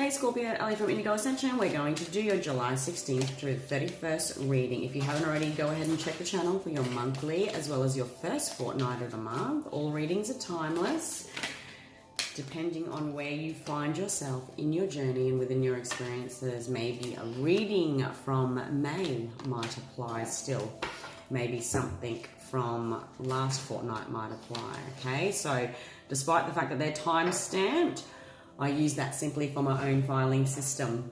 Hey Scorpio, Ali from Indigo Ascension. We're going to do your July 16th through the 31st reading. If you haven't already, go ahead and check the channel for your monthly as well as your first fortnight of the month. All readings are timeless, depending on where you find yourself in your journey and within your experiences. Maybe a reading from May might apply still. Maybe something from last fortnight might apply, okay? So despite the fact that they're time stamped, I use that simply for my own filing system.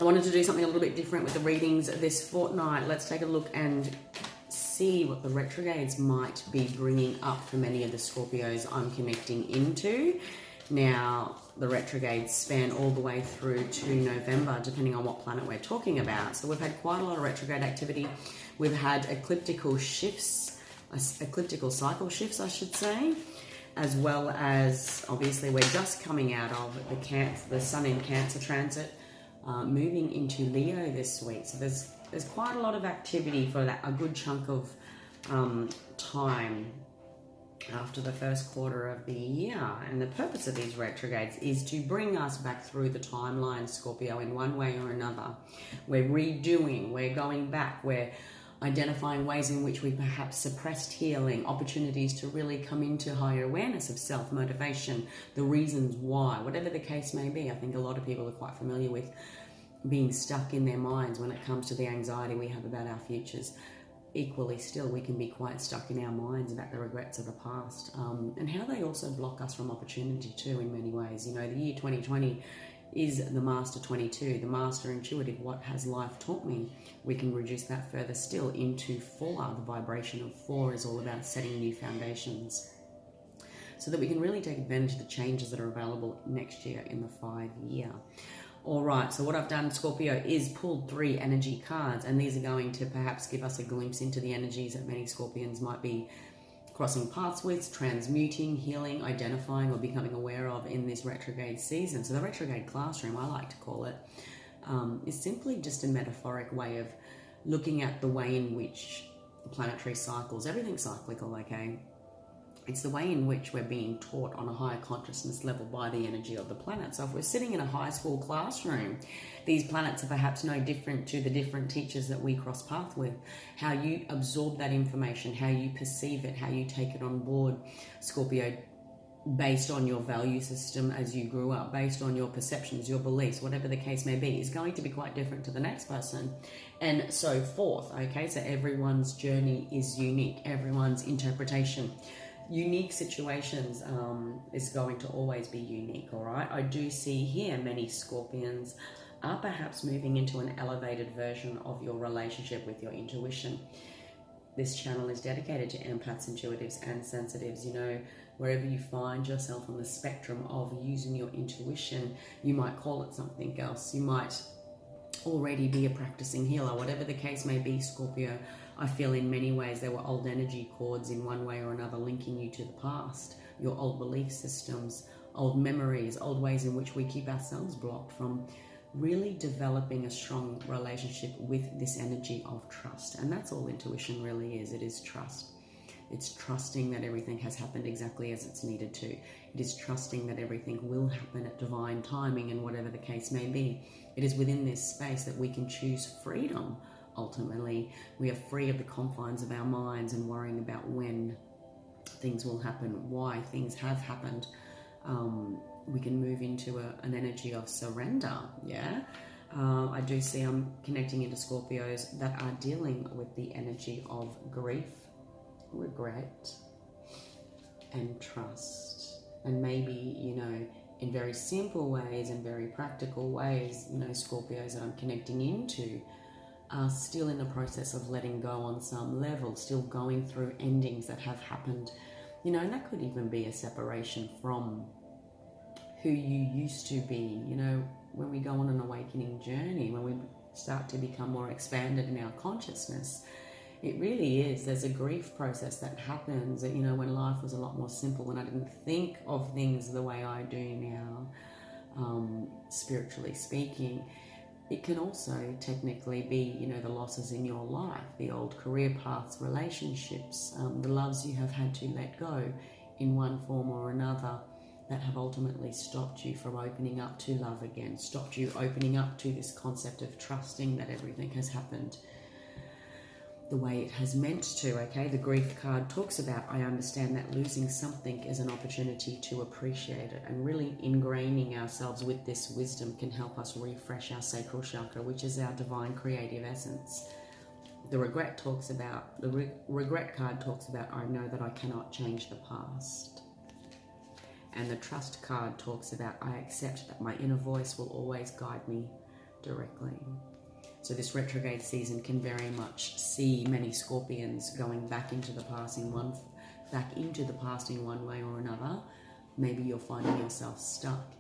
I wanted to do something a little bit different with the readings this fortnight. Let's take a look and see what the retrogrades might be bringing up for many of the Scorpios I'm connecting into. Now, the retrogrades span all the way through to November, depending on what planet we're talking about. So we've had quite a lot of retrograde activity. We've had ecliptical shifts, ecliptical cycle shifts, I should say, as well as, obviously, we're just coming out of the Sun in Cancer transit, moving into Leo this week. So there's quite a lot of activity for that, a good chunk of time after the first quarter of the year. And the purpose of these retrogrades is to bring us back through the timeline, Scorpio, in one way or another. We're redoing, we're going back, we're identifying ways in which we perhaps suppressed healing, opportunities to really come into higher awareness of self-motivation, the reasons why, whatever the case may be. I think a lot of people are quite familiar with being stuck in their minds when it comes to the anxiety we have about our futures. Equally still, we can be quite stuck in our minds about the regrets of the past, and how they also block us from opportunity too in many ways. You know, the year 2020 is the Master 22, the Master Intuitive. What has life taught me? We can reduce that further still into 4. The vibration of 4 is all about setting new foundations so that we can really take advantage of the changes that are available next year in the 5-year. All right, so what I've done, Scorpio, is pulled 3 energy cards, and these are going to perhaps give us a glimpse into the energies that many Scorpions might be crossing paths with, transmuting, healing, identifying, or becoming aware of in this retrograde season. So the retrograde classroom, I like to call it, is simply just a metaphoric way of looking at the way in which planetary cycles, everything's cyclical, okay? It's the way in which we're being taught on a higher consciousness level by the energy of the planet. So if we're sitting in a high school classroom, these planets are perhaps no different to the different teachers that we cross paths with. How you absorb that information, how you perceive it, how you take it on board, Scorpio, based on your value system as you grew up, based on your perceptions, your beliefs, whatever the case may be, is going to be quite different to the next person, and so forth, okay? So everyone's journey is unique, everyone's interpretation. Unique situations is going to always be unique, all right? I do see here many Scorpions are perhaps moving into an elevated version of your relationship with your intuition. This channel is dedicated to empaths, intuitives, and sensitives. You know, wherever you find yourself on the spectrum of using your intuition, you might call it something else. You might already be a practicing healer, whatever the case may be, Scorpio. I feel in many ways there were old energy cords in one way or another linking you to the past, your old belief systems, old memories, old ways in which we keep ourselves blocked from really developing a strong relationship with this energy of trust. And that's all intuition really is. It is trust. It's trusting that everything has happened exactly as it's needed to. It is trusting that everything will happen at divine timing, and whatever the case may be. It is within this space that we can choose freedom. Ultimately, we are free of the confines of our minds and worrying about when things will happen, why things have happened. We can move into an energy of surrender, yeah? I do see I'm connecting into Scorpios that are dealing with the energy of grief, regret, and trust. And maybe, you know, in very simple ways and very practical ways, you know, Scorpios that I'm connecting into are still in the process of letting go on some level, still going through endings that have happened, you know, and that could even be a separation from who you used to be. You know, when we go on an awakening journey, when we start to become more expanded in our consciousness, it really is, there's a grief process that happens, you know, when life was a lot more simple, when I didn't think of things the way I do now, spiritually speaking. It can also technically be, you know, the losses in your life, the old career paths, relationships, the loves you have had to let go in one form or another, that have ultimately stopped you from opening up to love again, stopped you opening up to this concept of trusting that everything has happened the way it has meant to, okay? The grief card talks about, I understand that losing something is an opportunity to appreciate it, and really ingraining ourselves with this wisdom can help us refresh our sacral chakra, which is our divine creative essence. The regret talks about, the regret card talks about, I know that I cannot change the past. And the trust card talks about, I accept that my inner voice will always guide me directly. So this retrograde season can very much see many Scorpions going back into the past in one way or another. Maybe you're finding yourself stuck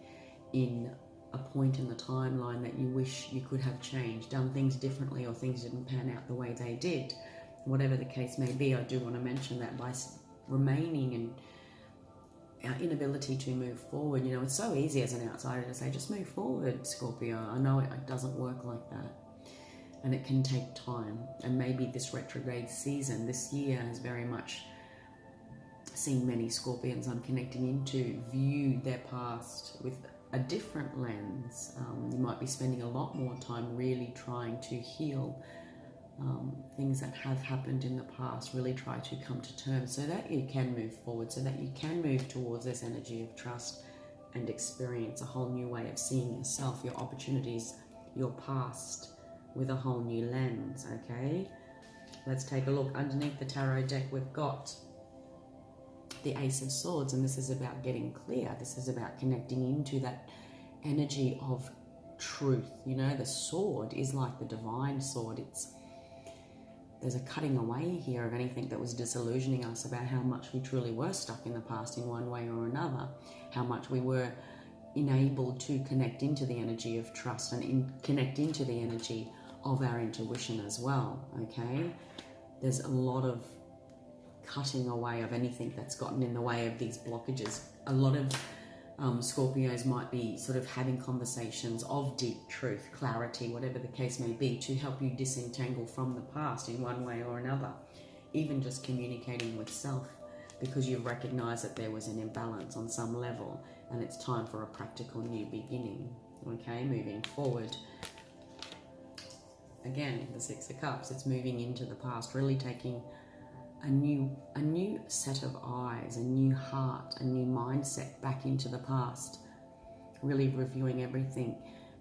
in a point in the timeline that you wish you could have changed, done things differently, or things didn't pan out the way they did. Whatever the case may be, I do want to mention that by remaining in our inability to move forward, you know, it's so easy as an outsider to say, just move forward, Scorpio. I know it doesn't work like that. And it can take time. And maybe this retrograde season, this year, has very much seen many Scorpions I'm connecting into view their past with a different lens. You might be spending a lot more time really trying to heal things that have happened in the past, really try to come to terms so that you can move forward, so that you can move towards this energy of trust and experience a whole new way of seeing yourself, your opportunities, your past, with a whole new lens, okay? Let's take a look. Underneath the tarot deck, we've got the Ace of Swords, and this is about getting clear. This is about connecting into that energy of truth. You know, the sword is like the divine sword. There's a cutting away here of anything that was disillusioning us about how much we truly were stuck in the past in one way or another, how much we were enabled to connect into the energy of trust and connect into the energy of our intuition as well, okay? There's a lot of cutting away of anything that's gotten in the way of these blockages. A lot of Scorpios might be sort of having conversations of deep truth, clarity, whatever the case may be, to help you disentangle from the past in one way or another. Even just communicating with self, because you've recognized that there was an imbalance on some level and it's time for a practical new beginning, okay? Moving forward. Again, the Six of Cups, it's moving into the past, really taking a new set of eyes, a new heart, a new mindset back into the past, really reviewing everything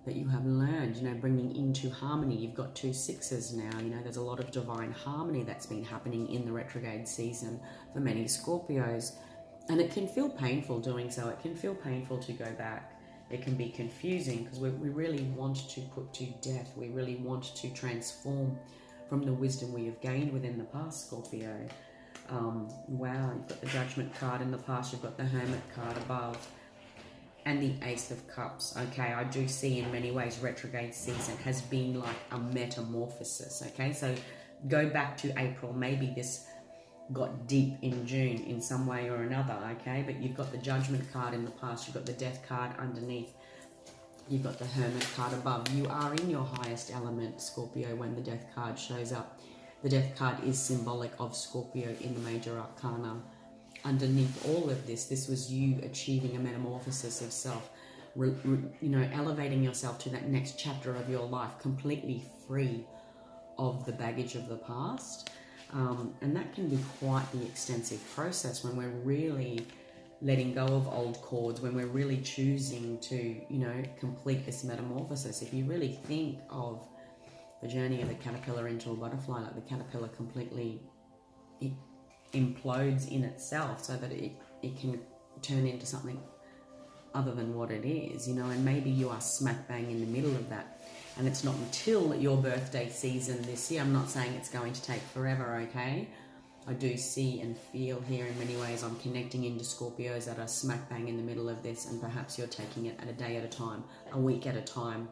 that you have learned, you know, bringing into harmony. You've got two sixes now, you know, there's a lot of divine harmony that's been happening in the retrograde season for many Scorpios, and it can feel painful doing so. It can feel painful to go back. It can be confusing because we really want to put to death. We really want to transform from the wisdom we have gained within the past, Scorpio. Wow, you've got the Judgment card in the past, you've got the Hermit card above, and the Ace of Cups. Okay, I do see in many ways retrograde season has been like a metamorphosis, okay? So go back to April, maybe this got deep in June in some way or another, okay? But you've got the Judgment card in the past, you've got the Death card underneath, you've got the Hermit card above. You are in your highest element, Scorpio, when the Death card shows up. The Death card is symbolic of Scorpio in the major arcana. Underneath all of this, this was you achieving a metamorphosis of self, you know, elevating yourself to that next chapter of your life, completely free of the baggage of the past. And that can be quite the extensive process when we're really letting go of old cords, when we're really choosing to, you know, complete this metamorphosis. If you really think of the journey of the caterpillar into a butterfly, like the caterpillar completely implodes in itself so that it can turn into something other than what it is, you know, and maybe you are smack bang in the middle of that. And it's not until your birthday season this year. I'm not saying it's going to take forever, okay? I do see and feel here in many ways I'm connecting into Scorpios that are smack bang in the middle of this, and perhaps you're taking it at a day at a time, a week at a time.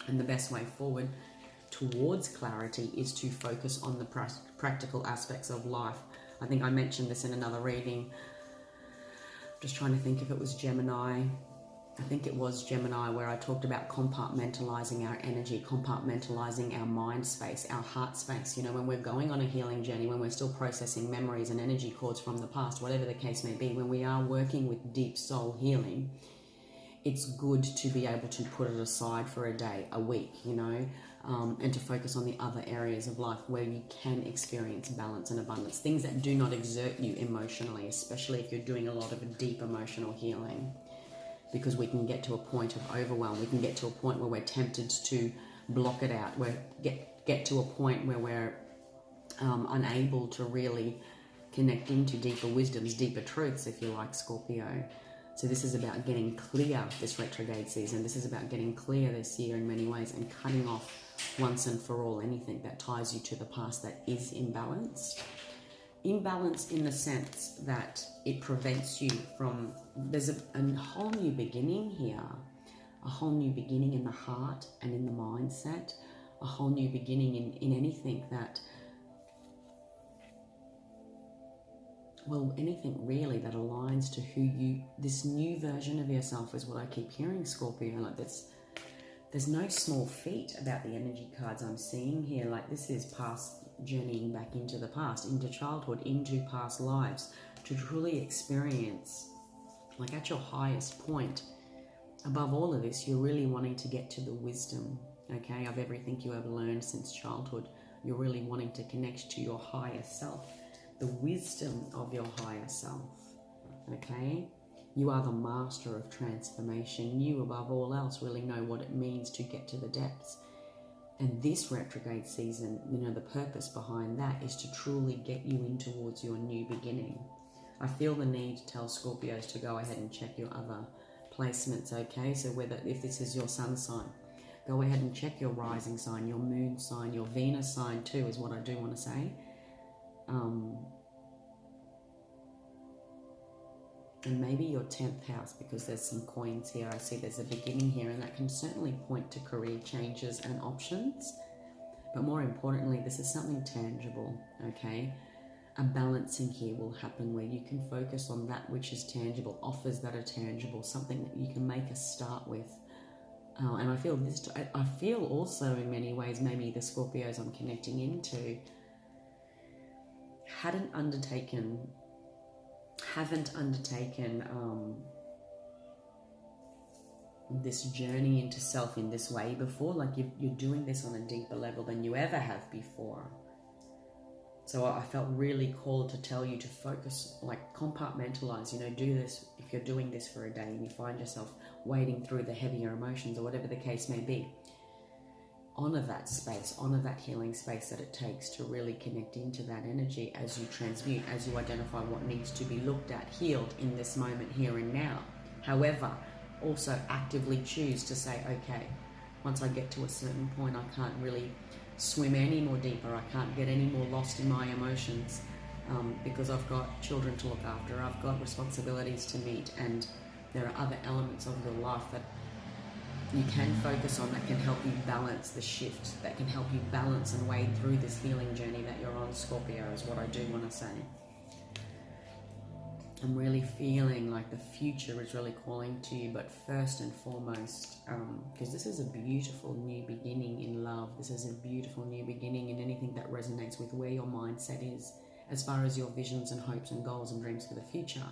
And the best way forward towards clarity is to focus on the practical aspects of life. I think I mentioned this in another reading. Just trying to think if it was Gemini. I think it was Gemini, where I talked about compartmentalizing our energy, compartmentalizing our mind space, our heart space. You know, when we're going on a healing journey, when we're still processing memories and energy cords from the past, whatever the case may be, when we are working with deep soul healing, it's good to be able to put it aside for a day, a week, you know, and to focus on the other areas of life where you can experience balance and abundance, things that do not exert you emotionally, especially if you're doing a lot of deep emotional healing. Because we can get to a point of overwhelm. We can get to a point where we're tempted to block it out. We get to a point where we're unable to really connect into deeper wisdoms, deeper truths, if you like, Scorpio. So this is about getting clear this retrograde season. This is about getting clear this year in many ways and cutting off once and for all anything that ties you to the past that is imbalanced. Imbalance in the sense that it prevents you from, there's a whole new beginning here, a whole new beginning in the heart and in the mindset, a whole new beginning in anything that, well, anything really that aligns to who you, this new version of yourself is what I keep hearing, Scorpio. Like there's no small feat about the energy cards I'm seeing here. Like this is past, journeying back into the past, into childhood, into past lives, to truly experience, like at your highest point. Above all of this, you're really wanting to get to the wisdom, okay, of everything you have learned since childhood. You're really wanting to connect to your higher self, the wisdom of your higher self, okay? You are the master of transformation. You, above all else, really know what it means to get to the depths. And this retrograde season, you know, the purpose behind that is to truly get you in towards your new beginning. I feel the need to tell Scorpios to go ahead and check your other placements, okay? So if this is your sun sign, go ahead and check your rising sign, your moon sign, your Venus sign too, is what I do want to say. And maybe your 10th house, because there's some coins here. I see there's a beginning here, and that can certainly point to career changes and options. But more importantly, this is something tangible, okay? A balancing here will happen where you can focus on that which is tangible, offers that are tangible, something that you can make a start with. And I feel also in many ways, maybe the Scorpios I'm connecting into haven't undertaken this journey into self in this way before. Like you're doing this on a deeper level than you ever have before. So I felt really called to tell you to focus, like compartmentalize, you know, do this. If you're doing this for a day and you find yourself wading through the heavier emotions or whatever the case may be, honor that space, honor that healing space that it takes to really connect into that energy as you transmute, as you identify what needs to be looked at, healed in this moment, here and now. However, also actively choose to say, okay, once I get to a certain point, I can't really swim any more deeper, I can't get any more lost in my emotions, because I've got children to look after, I've got responsibilities to meet, and there are other elements of your life that you can focus on that can help you balance the shift, that can help you balance and wade through this healing journey that you're on, Scorpio, is what I do want to say. I'm really feeling like the future is really calling to you, but first and foremost, because this is a beautiful new beginning in love, this is a beautiful new beginning in anything that resonates with where your mindset is as far as your visions and hopes and goals and dreams for the future.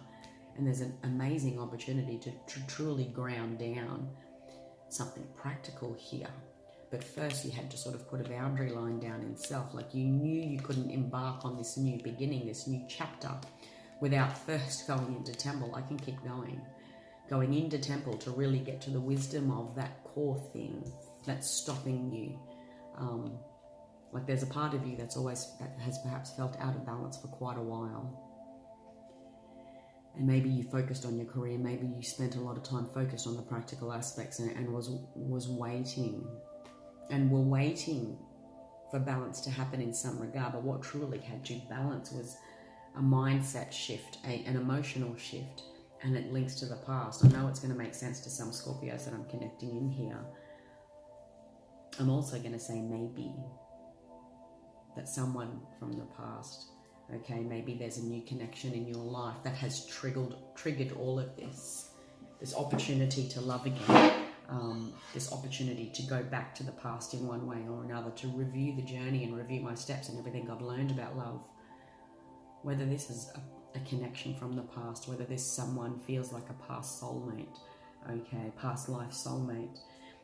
And there's an amazing opportunity to truly ground down something practical here. But first you had to sort of put a boundary line down in self, like you knew you couldn't embark on this new beginning, this new chapter, without first going into temple. I can keep going into temple to really get to the wisdom of that core thing that's stopping you. Like there's a part of you that has perhaps felt out of balance for quite a while. And maybe you focused on your career, maybe you spent a lot of time focused on the practical aspects and was waiting. And were waiting for balance to happen in some regard, but what truly had to balance was a mindset shift, an emotional shift, and it links to the past. I know it's going to make sense to some Scorpios that I'm connecting in here. I'm also going to say maybe that someone from the past, okay, maybe there's a new connection in your life that has triggered all of this. this opportunity to love again, this opportunity to go back to the past in one way or another, to review the journey and review my steps and everything I've learned about love. Whether this is a connection from the past, whether this someone feels like a past soulmate, okay, past life soulmate.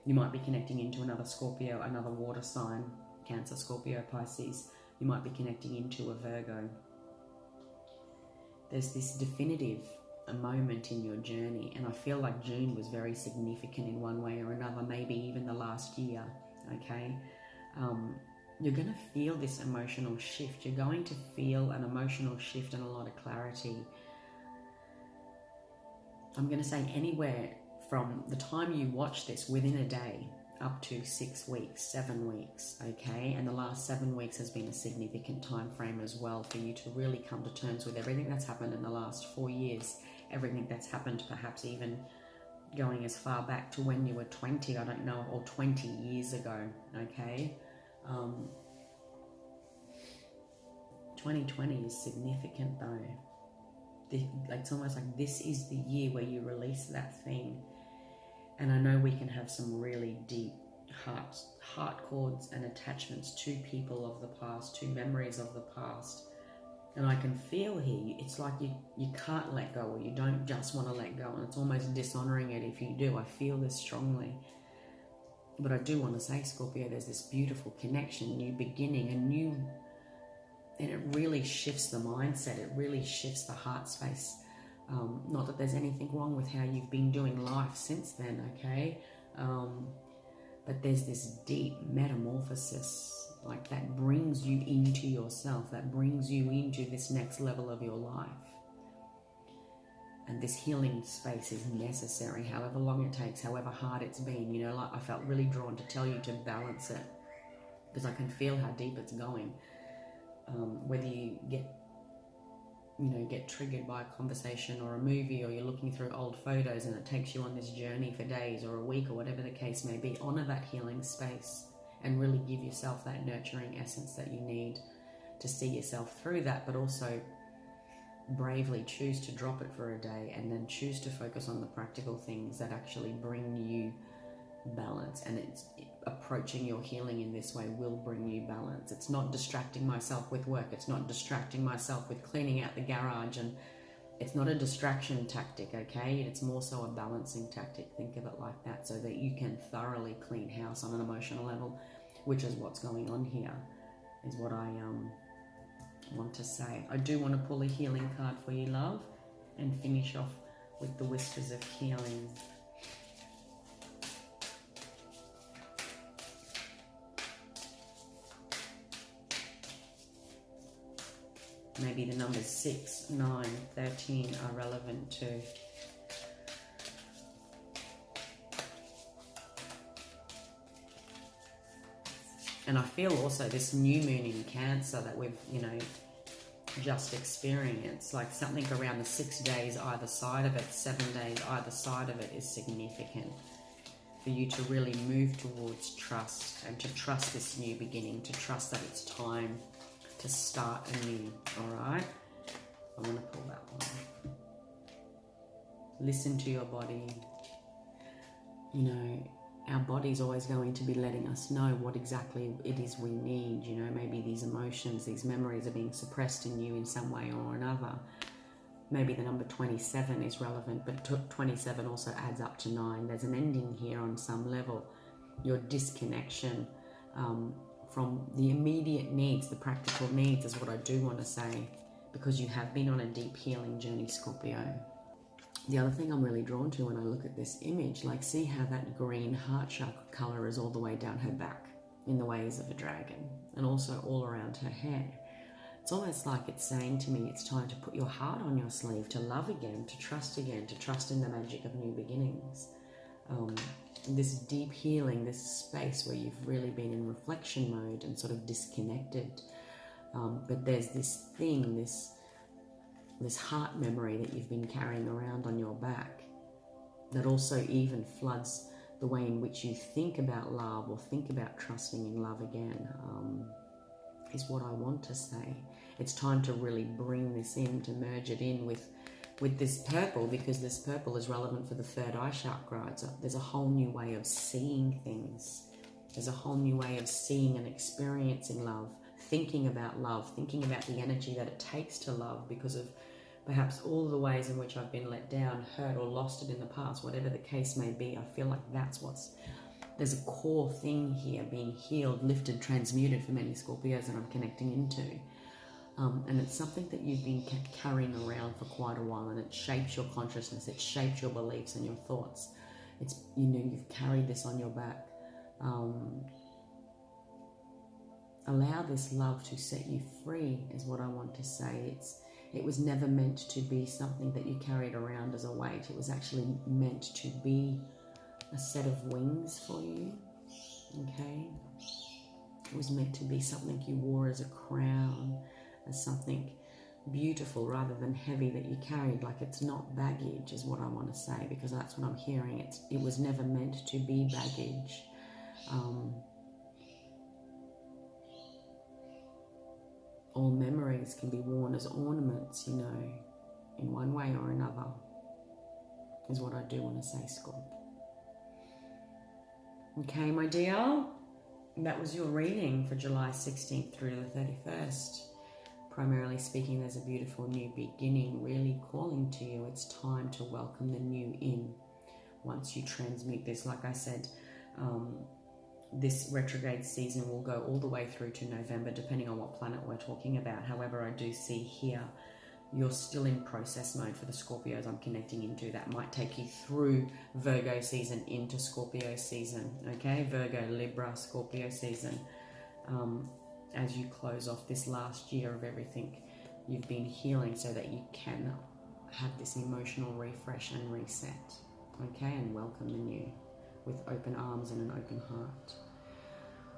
You might be connecting into another Scorpio, another water sign, Cancer, Scorpio, Pisces. You might be connecting into a Virgo. There's this definitive moment in your journey, and I feel like June was very significant in one way or another, maybe even the last year, okay? You're going to feel this emotional shift. You're going to feel an emotional shift and a lot of clarity. I'm going to say anywhere from the time you watch this within a day up to 6 weeks, 7 weeks, okay? And the last 7 weeks has been a significant time frame as well for you to really come to terms with everything that's happened in the last 4 years, everything that's happened perhaps even going as far back to when you were 20, I don't know, or 20 years ago, okay? 2020 is significant though. It's almost like this is the year where you release that thing. And I know we can have some really deep heart cords and attachments to people of the past, to memories of the past. And I can feel here, it's like you can't let go, or you don't just want to let go, and it's almost dishonoring it if you do. I feel this strongly. But I do want to say, Scorpio, there's this beautiful connection, new beginning, and it really shifts the mindset. It really shifts the heart space. Not that there's anything wrong with how you've been doing life since then, okay? But there's this deep metamorphosis, like that brings you into yourself, that brings you into this next level of your life. And this healing space is necessary, however long it takes, however hard it's been. You know, like I felt really drawn to tell you to balance it, because I can feel how deep it's going. Whether you get triggered by a conversation or a movie, or you're looking through old photos and it takes you on this journey for days or a week or whatever the case may be, honor that healing space and really give yourself that nurturing essence that you need to see yourself through that, but also bravely choose to drop it for a day and then choose to focus on the practical things that actually bring you balance. And it's approaching your healing in this way will bring you balance. It's not distracting myself with work. It's not distracting myself with cleaning out the garage, and it's not a distraction tactic, okay? It's more so a balancing tactic. Think of it like that, so that you can thoroughly clean house on an emotional level, which is what's going on here, is what I want to say. I do want to pull a healing card for you, love, and finish off with the whispers of healing. Maybe the numbers 6, 9, 13 are relevant too. And I feel also this new moon in Cancer that we've, just experienced, like something around the 6 days either side of it, 7 days either side of it is significant for you to really move towards trust, and to trust this new beginning, to trust that it's time to start anew, all right? I want to pull that one. Listen to your body. Our body's always going to be letting us know what exactly it is we need. Maybe these emotions, these memories are being suppressed in you in some way or another. Maybe the number 27 is relevant, but 27 also adds up to 9. There's an ending here on some level. Your disconnection from the immediate needs, the practical needs, is what I do want to say, because you have been on a deep healing journey, Scorpio. The other thing I'm really drawn to when I look at this image, like, see how that green heart chakra color is all the way down her back in the ways of a dragon, and also all around her hair. It's almost like it's saying to me, it's time to put your heart on your sleeve, to love again, to trust in the magic of new beginnings. This deep healing, this space where you've really been in reflection mode and sort of disconnected. But there's this thing, this heart memory that you've been carrying around on your back that also even floods the way in which you think about love, or think about trusting in love again, is what I want to say. It's time to really bring this in, to merge it in with with this purple, because this purple is relevant for the third eye chakra. There's a whole new way of seeing things. There's a whole new way of seeing and experiencing love, thinking about love, thinking about the energy that it takes to love because of perhaps all the ways in which I've been let down, hurt, or lost it in the past, whatever the case may be. I feel like there's a core thing here being healed, lifted, transmuted for many Scorpios that I'm connecting into. And it's something that you've been carrying around for quite a while, and it shapes your consciousness, it shapes your beliefs and your thoughts. It's, you know, you've carried this on your back. Allow this love to set you free is what I want to say. It was never meant to be something that you carried around as a weight. It was actually meant to be a set of wings for you, okay? It was meant to be something you wore as a crown, as something beautiful rather than heavy that you carried. Like, it's not baggage is what I want to say, because that's what I'm hearing. It was never meant to be baggage. All memories can be worn as ornaments, you know, in one way or another, is what I do want to say, Scorp. Okay, my dear, that was your reading for July 16th through the 31st. Primarily speaking, there's a beautiful new beginning really calling to you. It's time to welcome the new in. Once you transmute this, like I said, this retrograde season will go all the way through to November, depending on what planet we're talking about. However, I do see here you're still in process mode for the Scorpios I'm connecting into. That might take you through Virgo season into Scorpio season, okay? Virgo, Libra, Scorpio season. As you close off this last year of everything you've been healing, so that you can have this emotional refresh and reset, okay? And welcome the new with open arms and an open heart.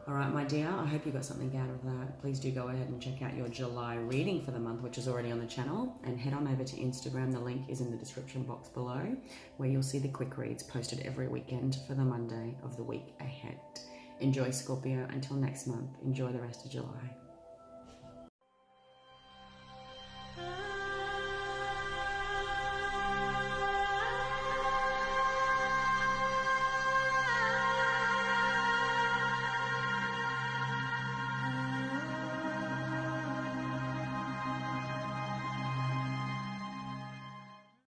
All right, my dear, I hope you got something out of that. Please do go ahead and check out your July reading for the month, which is already on the channel, and head on over to Instagram. The link is in the description box below, where you'll see the quick reads posted every weekend for the Monday of the week ahead. Enjoy, Scorpio. Until next month, enjoy the rest of July.